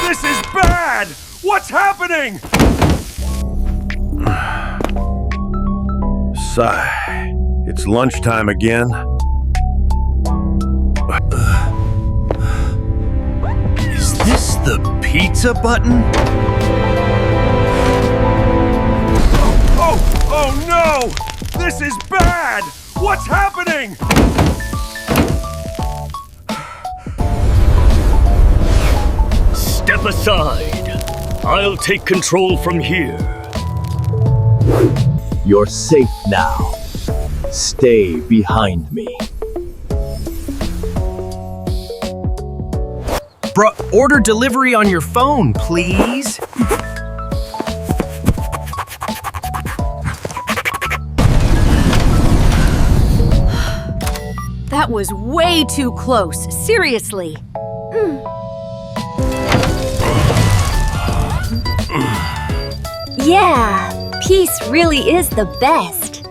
This is bad! What's happening? Sigh. It's lunchtime again. Is this the pizza button? Oh no! This is bad! What's happening? Step aside. I'll take control from here. You're safe now. Stay behind me. Order delivery on your phone, please. That was way too close, seriously. Yeah, peace really is the best.